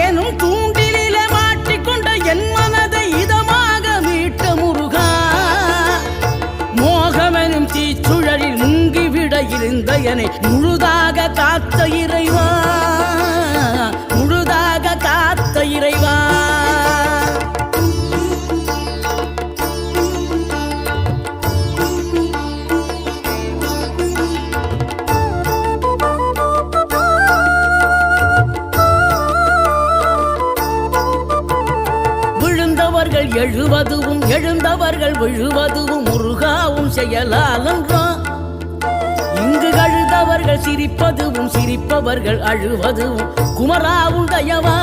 எனும் தூண்டிலே மாட்டிக்கொண்ட என் மனதை இதமாக மீட்ட முருகா மோகமெனும் தீச்சுழலில் முங்கிவிட இருந்த என்னை முழுதாக காத்த இறைவா முழுதாக காத்த இறைவா எழுவதுவும் எழுந்தவர்கள் விழுவதுவும் முருகாவும் செயலாலன்றோம் இங்கு அழுதவர்கள் சிரிப்பதுவும் சிரிப்பவர்கள் அழுவதுவும் குமராவும் தயவா